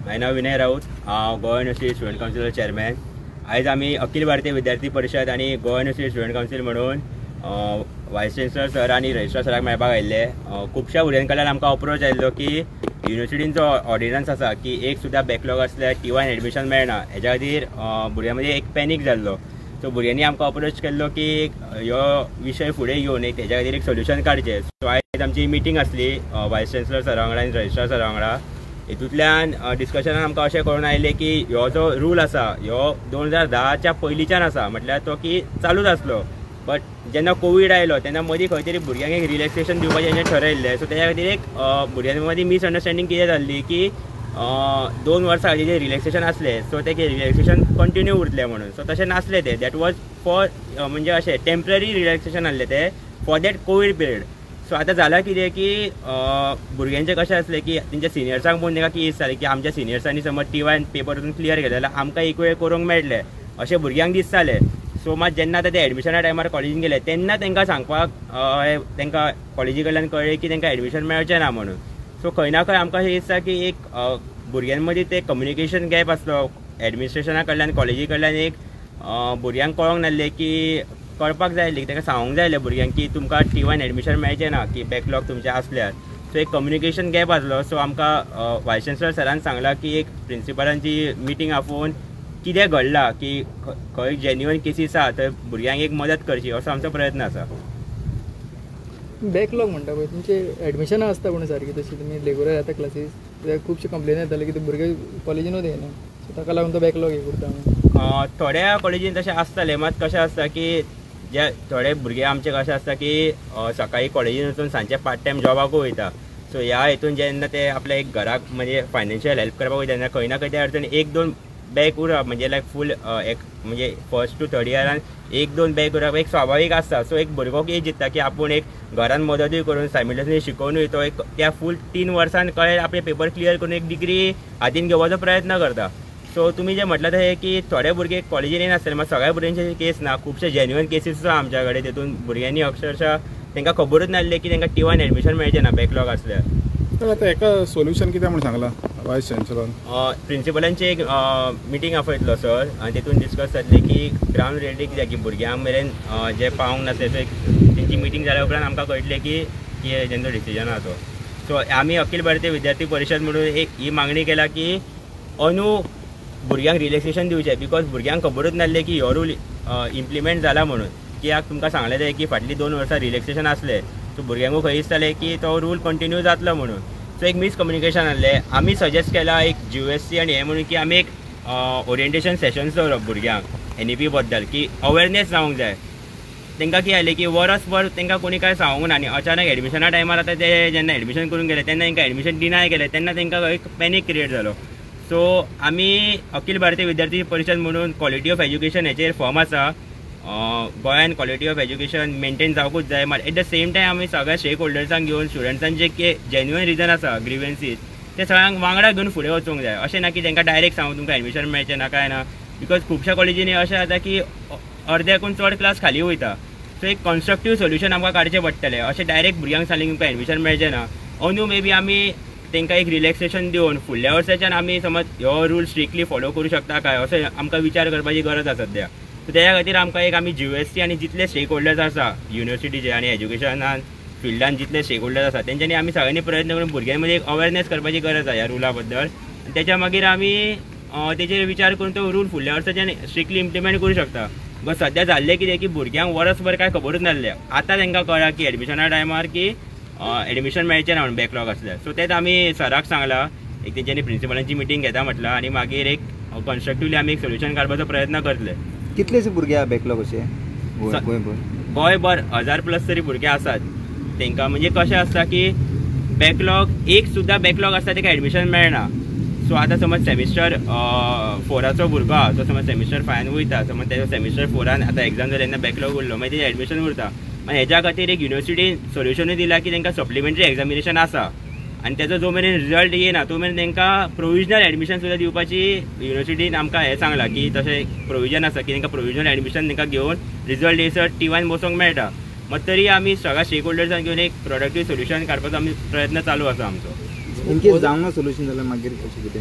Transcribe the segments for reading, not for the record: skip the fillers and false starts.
हांवें नांव विनय राऊत, हांव Goa university student councillor chairman. आयज आमी अखिल भारतीय विद्यार्थी परिशद आनी गोवा युनिवर्सिटी स्टुडंट कावन्सिल म्हणून वायस चान्सलर सर आनी रजिस्ट्रार सराक मेळपाक आयिल्ले. खुबश्या भुरग्यां कडल्यान आमकां अप्रोच आयिल्लो की युनिवर्सिटींचो ऑर्डिनन्स आसा की एक सुद्दां बॅकलॉग आसल्यार T1 एडमिशन मेळना. हेच्या खातीर भुरग्यां मदीं एक पॅनीक जाल्लो. सो भुरग्यांनी आमकां अप्रोच केल्लो की ह्यो विशय फुडें घेवन एक हेच्या खातीर एक सोल्युशन काडचें. सो आयज आमची मिटींग आसली वायस चान्सलर सरा वांगडा आनी रजिस्ट्रार सरा वांगडा. हितूंतल्यान डिस्कशनान आमकां अशें कळून आयलें की ह्यो जो रूल आसा ह्यो 2010च्या पयलींच्यान आसा, म्हटल्यार तो की चालूच आसलो. बट जेन्ना कोवीड आयलो तेन्ना मदीं खंय तरी भुरग्यांक एक रिलॅक्सेशन दिवपाचें हें ठरयिल्लें. सो तेच्या खातीर एक भुरग्यां मदीं मिसअंडरस्टँडींग कितें जाल्ली की 2 वर्सां खातीर जे रिलॅक्सेशन आसलें सो तें रिलॅक्सेशन कंटिन्यू उरतलें म्हणून. सो तशें नासलें तें. दॅट वॉज फॉर म्हणजे अशें टेम्पररी रिलॅक्सेशन आसलें तें for that Covid period. So आतां जालां कितें की भुरग्यांचें कशें आसलें की तेंच्या सिनियर्सांक पळोवन तेंकां की दिसतालें की आमच्या सिनियर्सांनी समज T1 पेपर वचून क्लियर केले जाल्यार आमकां एक वेळ करूंक मेळटलें अशें भुरग्यांक दिसतालें. सो मात जेन्ना आतां ते एडमिशना टायमार कॉलेजीन गेले तेन्ना तेंकां सांगपाक तेंकां कॉलेजी कडल्यान कळ्ळें की तेंकां एडमिशन मेळचें ना म्हणून. सो खंय ना खंय आमकां अशें दिसता की एक भुरग्यां मदीं ते कम्युनिकेशन गॅप आसलो एडमिनिस्ट्रेशना कडल्यान कॉलेजी कडल्यान. एक भुरग्यांक कळोंक नासलें की कळपाक जाय आसलें तेंकां सांगूंक जाय आसलें भुरग्यांक की तुमकां T1 एडमिशन मेळचें ना की बॅकलॉग तुमचें आसल्यार. सो एक कम्युनिकेशन गॅप आसलो. सो आमकां वायस चान्सलर सरान सांगलां की एक प्रिंसिपलांची मिटींग आपोवन कितें घडलां की खंय जेन्युअन केसीस आसा थंय भुरग्यांक एक मदत करची असो आमचो प्रयत्न आसा. बॅकलॉग म्हणटा पळय तुमचे एडमिशनां आसता पूण सारकी तशी तुमी रेगुलर येता क्लासीस कित्याक खुबशे कंप्लेन येताले की ते भुरगे कॉलेजीनूच येना. सो ताका लागून तो बॅकलॉग हे करता. थोड्या कॉलेजीन तशें आसतालें. मात कशें आसता की जे थोडे भुरगे आमचे कशें आसता की सकाळी कॉलेजीन वचून सांजचे पार्ट टायम जॉबाकूय वयता. सो ह्या हितून जेन्ना ते आपल्या एक घराक म्हणजे फायनान्शियल हेल्प करपाक वयता तेन्ना खंय ना खंय त्या अडचण 1-2 बॅग उरप म्हणजे लायक फूल एक म्हणजे फर्स्ट टू थर्ड इयरान 1-2 बॅग उरप एक स्वाभावीक आसता. सो एक भुरगो कितें चिंतता की आपूण एक घरान मदतूय करून सायमल्टेनियसली शिकोवनूय तो एक त्या फूल 3 वर्सान कळ्ळें आपले पेपर क्लियर करून एक डिग्री हातीन घेवपाचो प्रयत्न करता. सो तुमी जे म्हटलं ते की थोडे भुरगे कॉलेजीन येनासतले मात सगळ्या भुरग्यांचे केस ना. खुबशे जेन्युअन केसीस आसा आमच्या कडेन. तेतून भुरग्यांनी अक्षरशा तेंकां खबरूच नासलें की तेंकां T1 एडमिशन मेळचें ना बॅकलॉग आसल्यार. तर आतां हेका सोल्युशन कितें म्हूण सांगलां वायस चान्सलरान? प्रिंसिपलांची एक मिटींग आपयतलो सर आनी तेतून डिस्कस जातलें की ग्रावंड रियलिटी कितें की भुरग्यां मेरेन जे पावूंक नासले सो एक तेंची मिटींग जाल्या उपरांत आमकां कळटलें की जेंचो डिसिजन आहा तो. सो आमी अखिल भारतीय विद्यार्थी परिशद म्हणून एक ही मागणी केला की अंदू भुरग्यांक रिलॅक्सेशन दिवचें. बिकॉज भुरग्यांक खबरूच नासलें की हो रूल इम्प्लिमेंट जाला म्हणून. कित्याक तुमकां सांगलें जाय की फाटलीं 2 वर्सां रिलॅक्सेशन आसलें सो भुरग्यांकूय खंय दिसतालें की तो रूल कंटिन्यू जातलो म्हणून. सो एक मिसकम्युनिकेशन आसलें. आमी सजेस्ट केला एक GUSC आनी हें म्हणून की आमी एक ओरिएंटेशन सेशन्स दवरप भुरग्यांक NEP बद्दल की अवेरनेस जावंक जाय. तेंकां कितें जालें की वर्सभर तेंकां कोणी कांय सांगूंक ना आनी अचानक एडमिशना टायमार आतां ते जेन्ना एडमिशन करून गेले तेन्ना तेंकां एडमिशन डिनाय केलें तेन्ना तेंकां एक पॅनीक क्रिएट जालो. सो आमी अखिल भारतीय विद्यार्थी परिशद म्हणून क्वॉलिटी ऑफ एज्युकेशन हेचेर फॉर्म आसा. गोंयान क्वॉलिटी ऑफ एज्युकेशन मेंटेन जावकूच जाय. मात एट द सेम टायम आमी सगळ्या स्टेक होल्डर्सांक घेवन स्टुडंट्सांचे जे जेन्युअन रिजन आसा ग्रिवेन्सीस ते सगळ्यांक वांगडा घेवन फुडें वचूंक जाय. अशें ना की तेंकां डायरेक्ट सांगून तुमकां एडमिशन मेळचें ना काय ना. बिकॉज खुबश्या कॉलेजींनी अशें जाता की अर्द्याकून चड क्लास खाली वयता. सो एक कन्स्ट्रक्टीव सोल्युशन आमकां काडचें पडटलें. अशें डायरेक्ट भुरग्यांक सांगलें तुमकां एडमिशन मेळचें ना. अंदू मे बी आमी तेंकां एक रिलॅक्सेशन दिवन फुडल्या वर्साच्यान आमी समज हो रूल स्ट्रिक्टली फॉलो करूं शकता काय असो आमकां विचार करपाची गरज आसा सद्या. सो त्या खातीर आमकां एक आमी GUSC आनी जितले स्टेक होल्डर्स आसा युनिवर्सिटीचे आनी एज्युकेशनान फिल्डान जितले स्टेक होल्डर्स आसा तेंच्यांनी आमी सगळ्यांनी प्रयत्न करून भुरग्यां मदीं एक अवेरनेस करपाची गरज आसा ह्या रुला बद्दल. तेच्या मागीर आमी तेचेर विचार करून तो रूल फुडल्या वर्साच्यान स्ट्रिक्टली इम्प्लिमेंट करूं शकता. बट सद्या जाल्लें कितें की भुरग्यांक वर्सभर कांय खबरूच नासलें. आतां तेंकां कळ्ळां की एडमिशना टायमार की एडमिशन मेळचें ना म्हणून बॅकलॉग आसल्यार. सो तेच आमी सराक सांगलां. एक तेंच्यांनी प्रिंसिपलांची मिटींग घेता म्हटलां आनी मागीर एक कन्स्ट्रक्टिवली आमी एक सोल्युशन काडपाचो प्रयत्न करतले. कितलेशे भुरगे बॅकलॉग अशे गोंयभर 1000+ तरी भुरगे आसात. तेंकां म्हणजे कशें आसता की बॅकलॉग एक सुद्दां बॅकलॉग आसता तेका एडमिशन मेळना. सो आतां समज सेमिस्टर 4चो भुरगो आहा तो समज सेमिस्टर 5 वयता समज तेजो सेमिस्टर 4 आतां एग्जाम जाली तेन्ना बॅकलॉग उरलो मागीर तेजें एडमिशन उरता. मागीर हेच्या खातीर एक युनिवर्सिटीन सोल्युशनूय दिला की तेंकां सप्लिमेंटरी एग्जामिनेशन आसा आनी तेजो जो मेरेन रिजल्ट येना तो मेरेन तेंकां प्रोविजनल एडमिशन सुद्दां दिवपाची युनिवर्सिटीन आमकां हें सांगलां की तशें प्रोविजन आसा की तेंकां प्रोविजनल एडमिशन तेंकां घेवन रिजल्ट येयसर T1 बसोंक मेळटा. मात तरी आमी सगळ्या स्टेक होल्डर्सांक घेवन एक प्रोडक्टीव सोल्युशन काडपाचो आमी प्रयत्न चालू आसा आमचो. इन केस जावना सोल्युशन जाल्यार मागीर कशें कितें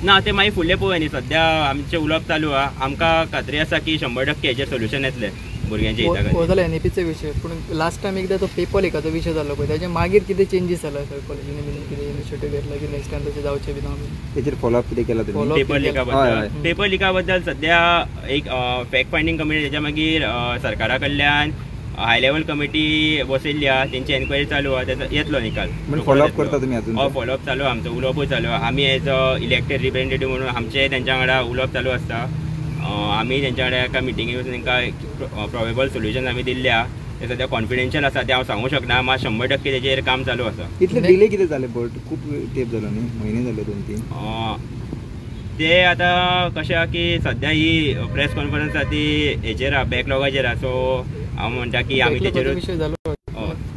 ना ते मागीर फुडले पळय न्ही सद्या आमचे उलोवप चालू आहा आमकां खात्री आसा की 100% हेचेर सोल्युशन येतलें भुरग्यांच्या हिता हो जालो NEPचे विशय पूण लास्ट टायम एकदा तो पेपर लिकाचो विशय जालो पळय ताचे मागीर कितें चेंजीस जाला सर कॉलेजींनी बीन कितें इनिशिएटीव घेतला की नेक्स्ट टायम तशें जावचें बी ना तेचेर फॉलोअप कितें केला तुमी Follow-up पेपर लिका हय, हय. बद्दल पेपर लिका बद्दल सद्या एक फॅक्ट फायंडींग कमिटी त्याच्या मागीर सरकारा कडल्यान हाय लेवल कमिटी बसयल्ली आहा तेंची एन्क्वायरी चालू आहा त्याचा येतलो निकाल म्हणजे फॉलोअप करता तुमी अजून हय फॉलोअप चालू आहा आमचो उलोवपूय चालू आहा आमी एज अ इलेक्टेड रिप्रेझेंटेटिव्ह म्हणून आमचे तेंच्या वांगडा उलोवप चालू आसता आमी तेंच्या वांगडा एका मिटिंगेक वचून तेंकां प्रोबेबल सोल्युशन आमी दिल्ले आहा ते सद्या कॉन्फिडेन्शियल आसा ते हांव सांगूं शकना मात 100% तेजेर काम चालू आसा इतले डिले कितें जाले बट खूप तेप जालो न्ही म्हयने जाले 2-3 ते आतां कशें आहा की सद्या ही प्रेस कॉन्फरन्स आहा ती हेचेर आहा बॅकलॉगाचेर आहा सो हांव म्हणटा की आमी तेचेरूच विशय जालो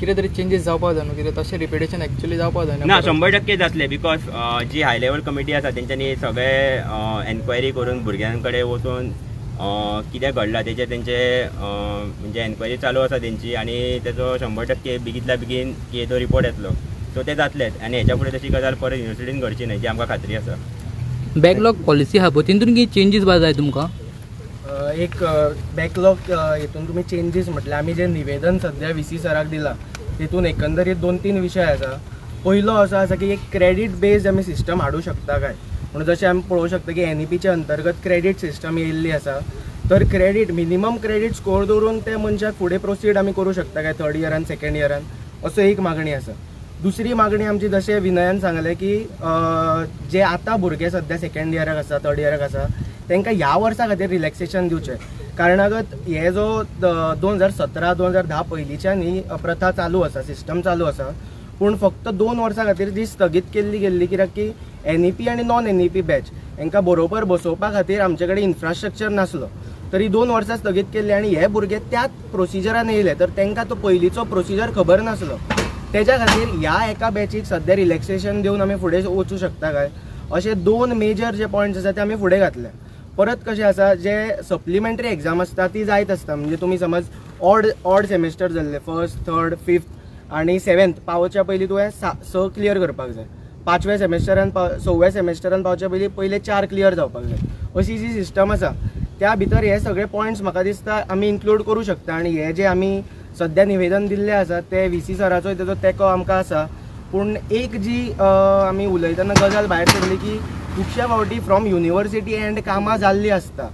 कितें तरी चेंजीस जावपाक जाय न्हू कितें तशें रिपिटेशन एक्चुअली जावपाक जाय ना 100% जातले बिकॉज जी हाय लेवल कमिटी आसा तेंच्यांनी सगळे एन्क्वायरी करून भुरग्यां कडेन वचून कितें घडलां तेचेर तेंचे म्हणजे एन्क्वायरी चालू आसा तेंची आनी तेचो 100% बेगींतल्या बेगीन की तो रिपोर्ट येतलो सो ते जातलेच आनी हेच्या फुडें तशी गजाल परत युनिवर्सिटीन घडची न्हय जी आमकां खात्री आसा बॅकलॉग पॉलिसी आहा पळय तितून कितें चेंजीस बा जाय तुमकां एक बॅकलॉग हितून तुमी चेंजीस म्हटल्यार आमी जें निवेदन सद्या VC सराक दिलां तितून एकंदरीत 2-3 विशय आसा पयलो असो आसा की एक क्रेडीट बेस्ड आमी सिस्टम हाडूं शकता काय म्हणून जशें आमी पळोवंक शकता की NEPच्या अंतर्गत क्रेडीट सिस्टम येयल्ली आसा तर क्रेडीट मिनिमम क्रेडीट स्कोर दवरून ते मनशाक फुडें प्रोसीड आमी करूं शकता काय 3rd इयरान 2nd इयरान असो एक मागणी आसा दुसरी मागणी आमची जशें विनयान सांगलें की जे आतां भुरगे सद्या 2nd इयराक आसा 3rd इयराक आसा तांकां ह्या वर्सा खातीर रिलॅक्सेशन दिवचें कारणागत हे जो 2017-2010 पयलींच्यान ही प्रथा चालू आसा सिस्टम चालू आसा पूण फक्त 2 वर्सां खातीर ती स्थगीत केल्ली गेल्ली कित्याक की NEP आनी नॉन NEP बॅच हांकां बरोबर बसोवपा खातीर आमचे कडेन इन्फ्रास्ट्रक्चर नासलो तरी 2 वर्सां स्थगीत केल्ली आनी हे भुरगे त्याच प्रोसिजरान येयले तर तांकां तो पयलींचो प्रोसिजर खबर नासलो तेज्या खातीर ह्या एका बॅचीक सद्या रिलॅक्सेशन दिवन आमी फुडें वचूं शकता काय अशे 2 मेजर जे पॉयंट्स आसा ते आमी फुडें घातले परत कशें आसा जे सप्लिमेंटरी एग्जाम आसता ती जायत आसता म्हणजे तुमी समज ऑड सेमेस्टर जाल्ले 1st 3rd 5th आनी 7th पावच्या पयलीं तुवें 6 क्लियर करपाक जाय 5व्या सेमेस्टरान 6व्या सेमेस्टरान पावच्या पयलीं पयले 4 क्लियर जावपाक जाय अशी जी सिस्टम आसा त्या भितर हे सगळे पॉयंट्स म्हाका दिसता आमी इन्क्लूड करूं शकता आनी हे जे आमी सद्या निवेदन दिल्लें आसा ते VC सराचो तेजो तेंको आमकां आसा पूण एक जी आमी उलयतना गजाल भायर सरली की खुबश्या फावटी फ्रॉम युनिवर्सिटी एंड कामां जाल्लीं आसता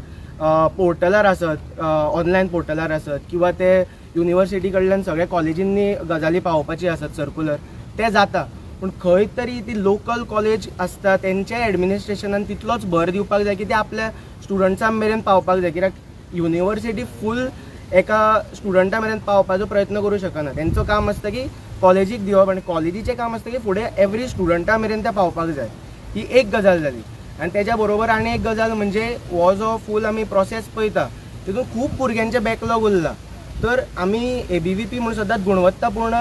पोर्टलार आसत ऑनलायन पोर्टलार आसत किंवा ते युनिवर्सिटी कडल्यान सगळ्या कॉलेजींनी गजाली पावोवपाची आसत सर्कुलर ते जाता पूण खंय तरी ती लोकल कॉलेज आसता तेंच्या एडमिनिस्ट्रेशनान तितलोच भर दिवपाक जाय की ते आपल्या स्टुडंट्सां मेरेन पावपाक जाय कित्याक युनिवर्सिटी फूल एका स्टुडंटा मेरेन पावपाचो प्रयत्न करूं शकना तेंचो काम आसता की कॉलेजीक दिवप आनी कॉलेजीचें काम आसता की फुडें एवरी स्टुडंटा मेरेन ते पावपाक जाय ही एक गजाल जाली आनी तेच्या बरोबर आनी एक गजाल म्हणजे हो जो फूल आमी प्रोसेस पळयता तितून खूब भुरग्यांचे बॅकलॉग उरला तर आमी ABVP म्हणून सदांच गुणवत्तापूर्ण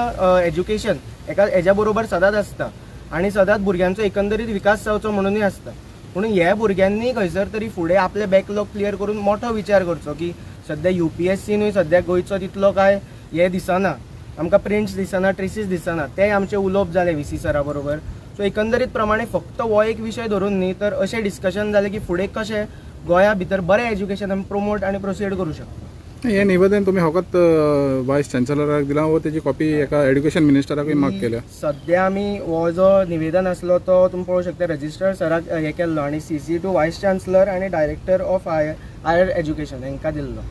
एज्युकेशन हेज्या बरोबर सदांच आसता आनी सदांच भुरग्यांचो एकंदरीत विकास जावचो म्हणूनय आसता म्हणून ह्या भुरग्यांनी खंयसर तरी फुडें आपले बॅकलॉग क्लियर करून मोठो विचार करचो की सद्या UPSCनूय सद्या गोंयचो तितलो काय हे दिसना आमकां प्रिंट्स दिसना ट्रेसीस दिसना ते आमचे उलोवप जाले VC सरा बरोबर सो एकंदरीत प्रमाणे फक्त हो एक विशय धरून न्ही तर अशें डिस्कशन जालें की फुडें कशें गोंया भितर बरें एज्युकेशन आमी प्रमोट आनी प्रोसीड करूं शकता हे निवेदन तुम्ही फकत वायस चॅन्सलराक दिला व त्याची कॉपी एका एड्युकेशन मिनिस्टराकूय माग केल्या सद्या आमी हो जो निवेदन आसलो तो तुमी पळोवंक शकता रजिस्ट्रार सराक हे केल्लो आनी CC टू वायस चान्सलर आनी डायरेक्टर ऑफ हायर एज्युकेशन हांकां दिल्लो